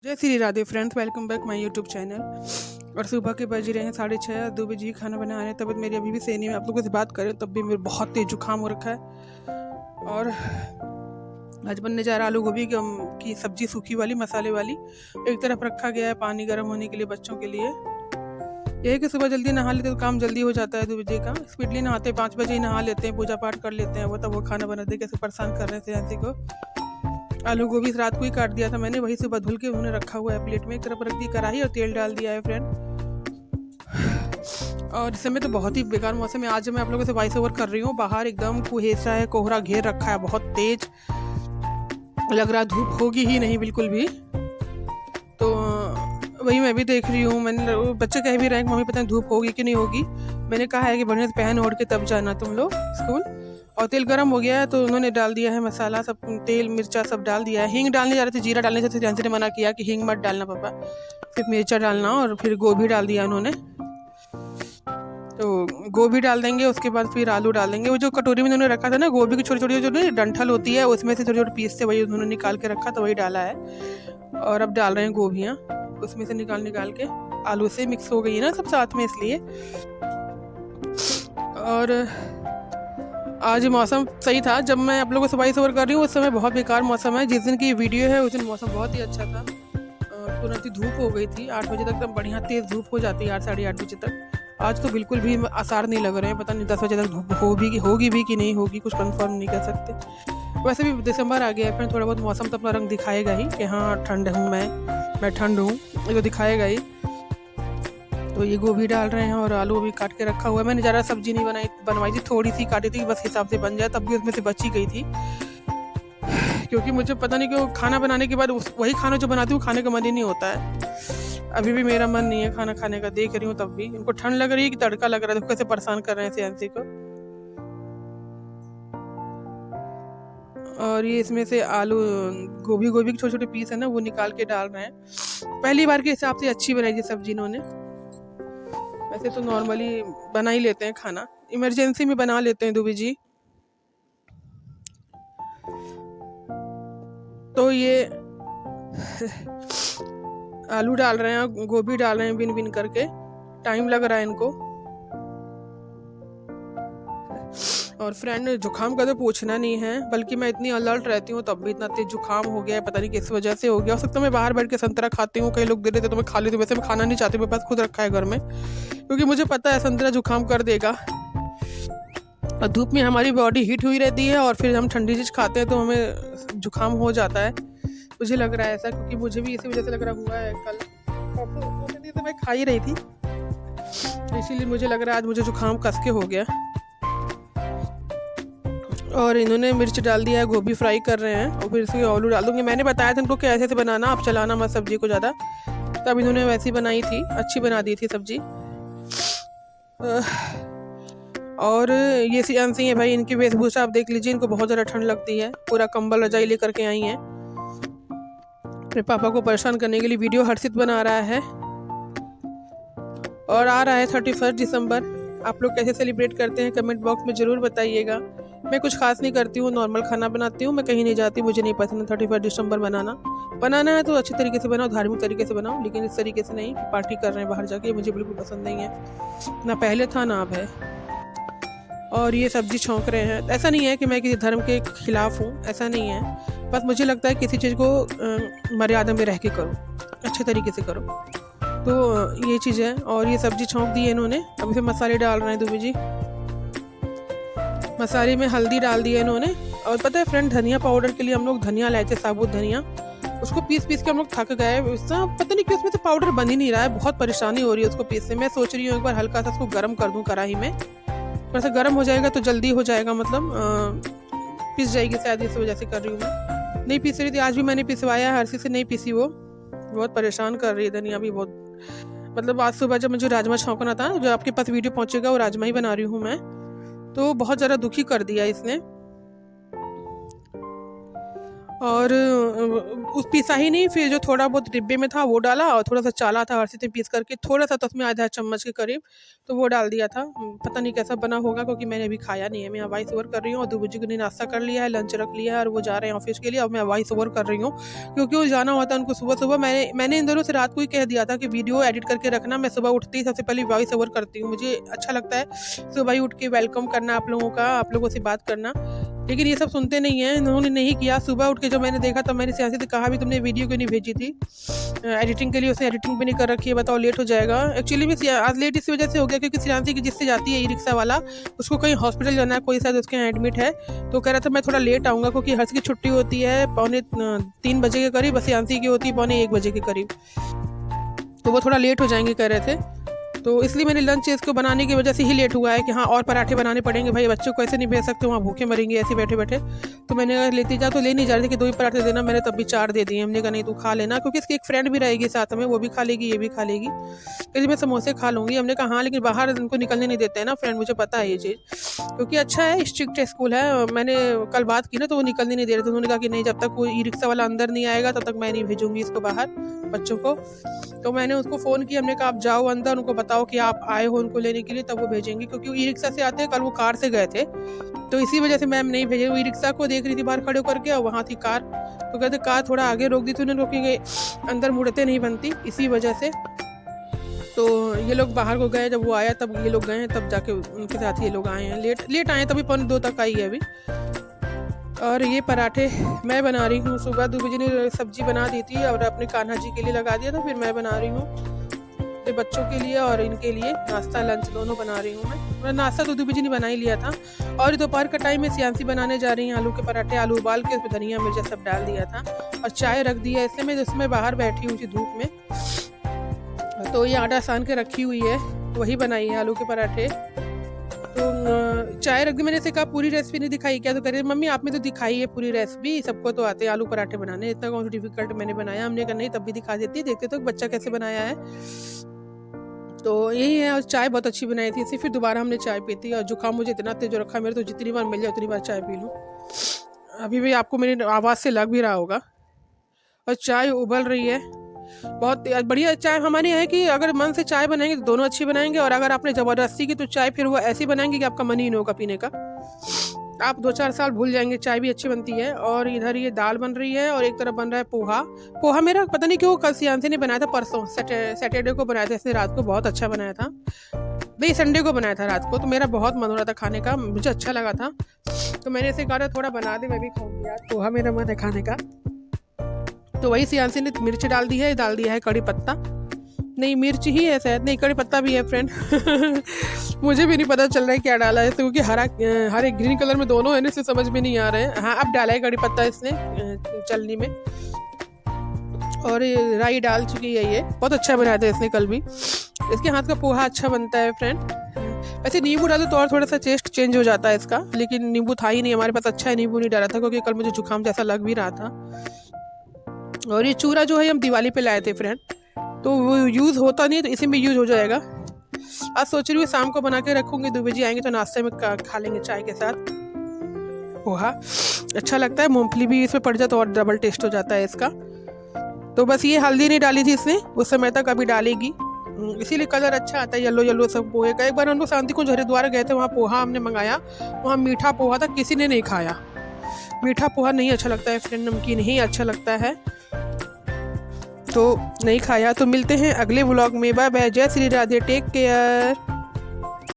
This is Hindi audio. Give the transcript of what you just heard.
जय Shri Radhe friends, welcome back my YouTube channel. और सुबह के बज रहे हैं 6:30, 2 बजे खाना बना रहे हैं। तबीयत मेरी अभी भी सही नहीं है। आप लोगों से बात करें तब भी मेरे बहुत तेज जुकाम हो रखा है। और आज बनने जा रहा आलू गोभी की सब्जी, सूखी वाली मसाले वाली। एक तरफ रखा गया है पानी गर्म होने के लिए बच्चों के लिए। यही कि सुबह जल्दी नहा लेते तो काम जल्दी हो जाता है। 2 बजे का स्पीडली नहाते, 5 बजे ही नहा लेते हैं, पूजा पाठ कर लेते हैं। वो तब वो खाना बनाते कैसे परेशान कर रहे थे ऐसे को। आलू गोभी रात को ही काट दिया था मैंने, वही सुबह धुल के उन्होंने रखा हुआ है प्लेट में। एक तरफ रख दी कढ़ाई और तेल डाल दिया है फ्रेंड। और इस समय तो बहुत ही बेकार मौसम है। आज मैं आप लोगों से वॉइस ओवर कर रही हूँ। बाहर एकदम कुहेसा है, कोहरा घेर रखा है बहुत तेज। लग रहा धूप होगी ही नहीं बिल्कुल भी। तो वही मैं भी देख रही हूँ। मैंने बच्चे कह भी रहे हैं कि मम्मी पता नहीं धूप होगी कि नहीं होगी। मैंने कहा है कि बढ़िया से पहन ओढ़ के तब जाना तुम लोग स्कूल। और तेल गरम हो गया है तो उन्होंने डाल दिया है मसाला सब, तेल मिर्चा सब डाल दिया है। हींग डालने जा रहे थे, जीरा डालने से ध्यान से मना किया कि हींग मत डालना पापा, सिर्फ मिर्चा डालना। और फिर गोभी डाल दिया उन्होंने। तो गोभी डाल देंगे, उसके बाद फिर आलू डाल देंगे। वो जो कटोरी में उन्होंने रखा था ना गोभी की छोटी छोटी जो डंठल होती है, उसमें से छोटे छोटे पीस थे, वही उन्होंने निकाल के रखा था, वही डाला है। और अब डाल रहे हैं गोभियाँ उसमें से निकाल के। आलू से मिक्स हो गई है ना सब साथ में, इसलिए। और आज मौसम सही था। जब मैं आप लोगों से वॉइस ओवर कर रही हूँ उस समय बहुत बेकार मौसम है। जिस दिन की वीडियो है उस दिन मौसम बहुत ही अच्छा था। तुरंत ही धूप हो गई थी। 8 बजे तक एकदम बढ़िया तेज धूप हो जाती है, 8 साढ़े 8 बजे तक। आज तो बिल्कुल भी आसार नहीं लग रहे हैं। पता नहीं 10 बजे तक धूप होगी भी कि नहीं होगी, कुछ कंफर्म नहीं कर सकते। वैसे भी दिसंबर आ गया है, फिर थोड़ा बहुत मौसम तो अपना रंग दिखाएगा ही कि हाँ ठंड हूँ, मैं ठंड हूँ, ये तो दिखाएगा ही। तो ये गोभी डाल रहे हैं और आलू भी काट के रखा हुआ है। मैंने ज़्यादा सब्जी नहीं बनवाई थी, थोड़ी सी काटी थी बस, हिसाब से बन जाए। तब भी उसमें से बची गई थी, क्योंकि मुझे पता नहीं क्यों खाना बनाने के बाद वही खाना जो बनाती हूँ खाने का मन ही नहीं होता है। अभी भी मेरा मन नहीं है खाना खाने का। देख रही हूँ तब भी इनको ठंड लग रही है कि तड़का लग रहा है। कैसे परेशान कर रहे हैं सियांसी को। और ये इसमें से आलू गोभी के छोटे छोटे पीस है ना, वो निकाल के डाल रहे हैं। पहली बार के हिसाब से अच्छी बनाई थी सब्जी इन्होंने। वैसे तो नॉर्मली बना ही लेते हैं खाना, इमरजेंसी में बना लेते हैं दुबी जी। तो ये आलू डाल रहे हैं, गोभी डाल रहे हैं बिन बिन करके। टाइम लग रहा है इनको। और फ्रेंड जुकाम का तो पूछना नहीं है, बल्कि मैं इतनी अलर्ट रहती हूँ तब भी इतना तेज जुकाम हो गया है। पता नहीं किस वजह से हो गया। हो सकता है मैं बाहर बैठ के संतरा खाती हूँ, कई लोग दे देते तो मैं खा लेती हूँ। वैसे मैं खाना नहीं चाहती, मेरे पास खुद रखा है घर में, क्योंकि मुझे पता है संतरा जुकाम कर देगा। और धूप में हमारी बॉडी हीट हुई रहती है और फिर हम ठंडी चीज़ खाते हैं तो हमें जुकाम हो जाता है। मुझे लग रहा है ऐसा, क्योंकि मुझे भी इसी वजह से लग रहा हुआ है। कल तो मैं खा ही रही थी, इसीलिए मुझे लग रहा है आज मुझे जुकाम कस के हो गया। और इन्होंने मिर्च डाल दिया है, गोभी फ्राई कर रहे हैं और फिर इसके आलू डाल दूंगे। मैंने बताया था इनको कि ऐसे बनाना, आप चलाना मत सब्जी को ज़्यादा। तब इन्होंने वैसी बनाई थी, अच्छी बना दी थी सब्जी। और ये सियांसी है भाई, इनकी वेशभूषा आप देख लीजिए। इनको बहुत ज़्यादा ठंड लगती है, पूरा कंबल रजाई लेकर के आई हैं। अपने पापा को परेशान करने के लिए वीडियो हर्षित बना रहा है। और आ रहा है 31 दिसंबर। आप लोग कैसे सेलिब्रेट करते हैं कमेंट बॉक्स में ज़रूर बताइएगा। मैं कुछ खास नहीं करती हूँ, नॉर्मल खाना बनाती हूँ। मैं कहीं नहीं जाती, मुझे नहीं पसंद 31 दिसंबर बनाना है तो अच्छे तरीके से बनाओ, धार्मिक तरीके से बनाओ, लेकिन इस तरीके से नहीं कि पार्टी कर रहे हैं बाहर जाके। मुझे बिल्कुल पसंद नहीं है, ना पहले था ना अब है। और ये सब्जी छौंक रहे हैं। ऐसा नहीं है कि मैं किसी धर्म के खिलाफ हूँ, ऐसा नहीं है। बस मुझे लगता है किसी चीज़ को मर्यादा में रह के करो, अच्छे तरीके से करो। तो ये चीज़ है। और ये सब्जी छौंक दी है इन्होंने। अब इसे मसाले डाल रहे हैं दुबी जी। मसाले में हल्दी डाल दी है इन्होंने। और पता है फ्रेंड, धनिया पाउडर के लिए हम लोग धनिया लाए थे, साबुत धनिया। उसको पीस के हम लोग थक गए। पता नहीं क्यों उसमें से पाउडर बन ही नहीं रहा है, बहुत परेशानी हो रही है उसको पीसने में। सोच रही हूँ एक बार हल्का सा उसको गर्म कर दूँ कढ़ाई में, थोड़ा सा गर्म हो जाएगा तो जल्दी हो जाएगा, मतलब पिस जाएगी शायद, इस वजह से कर रही हूँ मैं। नहीं पीस रही थी, आज भी मैंने पिसवाया, हर्षी से नहीं पीसी। वो बहुत परेशान कर रही है धनिया भी बहुत। मतलब आज सुबह जब मुझे राजमा छौंकना था, जो आपके पास वीडियो पहुंचेगा वो राजमा ही बना रही हूँ मैं, तो बहुत ज़्यादा दुखी कर दिया इसने। और उस पीसा ही नहीं, फिर जो थोड़ा बहुत डिब्बे में था वो डाला और थोड़ा सा चाला था हर से पीस करके, थोड़ा सा तो उसमें आधा चम्मच के करीब तो वो डाल दिया था। पता नहीं कैसा बना होगा क्योंकि मैंने अभी खाया नहीं है। मैं वॉइस ओवर कर रही हूँ और दूबू जी ने नाश्ता कर लिया है, लंच रख लिया है और वो जा रहे हैं ऑफिस के लिए। और मैं वॉइस ओवर कर रही हूँ क्योंकि वो जाना होता है उनको सुबह सुबह। मैंने इन दोनों से रात को ही कह दिया था कि वीडियो एडिट करके रखना, मैं सुबह उठती ही सबसे पहले वॉइस ओवर करती हूँ। मुझे अच्छा लगता है सुबह ही उठ के वेलकम करना आप लोगों का, आप लोगों से बात करना, लेकिन ये सब सुनते नहीं हैं। इन्होंने नहीं किया। सुबह उठ के जब मैंने देखा तब मैंने सियांसी से कहा भी तुमने वीडियो क्यों नहीं भेजी थी एडिटिंग के लिए, उसने एडिटिंग भी नहीं कर रखी है, बताओ लेट हो जाएगा। एक्चुअली में आज लेट इसी वजह से हो गया क्योंकि सियांसी की जिससे जाती है ई रिक्शा वाला, उसको कहीं हॉस्पिटल जाना है, कोई शायद उसके यहाँ एडमिट है, तो कह रहा था मैं थोड़ा लेट आऊँगा क्योंकि हर्ष की छुट्टी होती है 2:45 बजे के करीब, सियांसी की होती है 1:15 बजे के करीब, तो वो थोड़ा लेट हो जाएंगे कह रहे थे। तो इसलिए मैंने लंच इसको बनाने की वजह से ही लेट हुआ है कि हाँ और पराठे बनाने पड़ेंगे भाई, बच्चों को ऐसे नहीं भेज सकते वहाँ भूखे मरेंगे ऐसे बैठे बैठे। तो मैंने अगर लेती जा तो ले नहीं जा रही थी कि 2 ही पराठे देना, मैंने तब भी 4 दे दिए। हमने कहा नहीं तू खा लेना क्योंकि इसकी एक फ्रेंड भी रहेगी साथ में, वो भी खा लेगी ये भी खा लेगी, क्योंकि मैं समोसे खा लूँगी। हमने कहा हाँ लेकिन बाहर उनको निकलने नहीं देते हैं ना फ्रेंड, मुझे पता है ये चीज़, क्योंकि अच्छा है स्ट्रिक्ट स्कूल है। मैंने कल बात की ना तो वो निकलने नहीं दे रहे थे, उन्होंने कहा कि नहीं जब तक कोई ई रिक्शा वाला अंदर नहीं आएगा तब तक मैं नहीं भेजूंगी इसको बाहर बच्चों को। तो मैंने उसको फ़ोन किया, हमने कहा आप जाओ अंदर, उनको बताओ कि आप आए हो उनको लेने के लिए, तब वो भेजेंगे क्योंकि वो ई रिक्शा से आते हैं। कल वो कार से गए थे तो इसी वजह से मैम नहीं भेजे। वो ई रिक्शा को देख रही थी बाहर खड़े होकर के और वहाँ थी कार, तो कहते कार थोड़ा आगे रोक दी थी उन्होंने क्योंकि अंदर मुड़ते नहीं बनती इसी वजह से। तो ये लोग बाहर को गए, जब वो आया तब ये लोग गए हैं, तब जाके उनके साथ ये लोग आए हैं। लेट आए तभी 1:45 तक आई है अभी। और ये पराठे मैं बना रही हूँ। सुबह दूबू जी ने सब्जी बना दी थी और अपने कान्हा जी के लिए लगा दिया था, फिर मैं बना रही हूँ बच्चों के लिए और इनके लिए नाश्ता लंच दोनों बना रही हूँ मैं। नाश्ता तो दूबू जी ने बना ही लिया था और दोपहर का टाइम में सियांसी बनाने जा रही हैं आलू के पराठे। आलू उबाल के उसमें धनिया मिर्चा सब डाल दिया था और चाय रख दी है इसलिए मैं जिसमें बाहर बैठी हुई थी धूप में, तो ये आटा सान के रखी हुई है, वही बनाई है आलू के पराठे। तो चाय रख दी। मैंने इसे कहा पूरी रेसिपी नहीं दिखाई क्या, तो कह रही मम्मी आपने तो दिखाई है पूरी रेसिपी, सबको तो आते हैं आलू पराठे बनाने, इतना कौन सा डिफिकल्ट मैंने बनाया। हमने कहा नहीं तब भी दिखा देती, देखते तो बच्चा कैसे बनाया है। तो यही है। और चाय बहुत अच्छी बनाई थी इसे, फिर दोबारा हमने चाय पी थी और जुकाम मुझे इतना तेज रखा मेरे, तो जितनी बार मिल जाए उतनी बार चाय पी लूँ। अभी भी आपको मेरी आवाज़ से लग भी रहा होगा। और चाय उबल रही है, बहुत बढ़िया चाय हमारी है कि अगर मन से चाय बनाएंगे तो दोनों अच्छी बनाएंगे, और अगर आपने ज़बरदस्ती की तो चाय फिर वो ऐसी बनाएंगे कि आपका मन ही नहीं होगा पीने का, आप 2-4 साल भूल जाएंगे। चाय भी अच्छी बनती है। और इधर ये दाल बन रही है और एक तरफ बन रहा है पोहा मेरा पता नहीं क्यों कल सियांसी ने बनाया था, परसों सैटरडे को बनाया था इसने रात को, बहुत अच्छा बनाया था। नहीं संडे को बनाया था रात को, तो मेरा बहुत मन हो रहा था खाने का, मुझे अच्छा लगा था, तो मैंने इसे कहा थोड़ा बना दे मैं भी खाऊंगी यार, पोहा मेरा मन है खाने का। तो वही सियांसी ने मिर्च डाल दी है, डाल दिया है कड़ी पत्ता, नहीं मिर्च ही है शायद, नहीं कड़ी पत्ता भी है फ्रेंड मुझे भी नहीं पता चल रहा है क्या डाला है, क्योंकि हरे ग्रीन कलर में दोनों है ना, इससे समझ में नहीं आ रहे हैं। हाँ अब डाला है कड़ी पत्ता इसने चलनी में, और राई डाल चुकी है। ये बहुत अच्छा बनाया था इसने कल भी, इसके हाथ का पोहा अच्छा बनता है फ्रेंड। वैसे नींबू डालो तो और थोड़ा सा टेस्ट चेंज हो जाता है इसका, लेकिन नींबू था ही नहीं हमारे पास, अच्छा है नींबू नहीं डाला था क्योंकि कल मुझे जुकाम जैसा लग भी रहा था। और ये चूरा जो है हम दिवाली पे लाए थे फ्रेंड, तो वो यूज़ होता नहीं तो इसी में यूज़ हो जाएगा। आज सोच रही हूँ शाम को बना के रखूँगी, 2 बजे आएंगे तो नाश्ते में खा लेंगे चाय के साथ पोहा, अच्छा लगता है। मूंगफली भी इसमें पड़ जाए तो और डबल टेस्ट हो जाता है इसका। तो बस ये हल्दी नहीं डाली थी इसने उस समय तक, अभी डालेगी, इसीलिए कलर अच्छा आता है येलो येलो सब पोहे का। एक बार हम लोग शांति कुंज हरिद्वार गए थे, वहाँ पोहा हमने मंगाया, वहाँ मीठा पोहा था, किसी ने नहीं खाया। मीठा पोहा नहीं अच्छा लगता है फ्रेंड, नमकीन ही अच्छा लगता है, तो नहीं खाया। तो मिलते हैं अगले व्लॉग में, बाय बाय, जय श्री राधे, टेक केयर।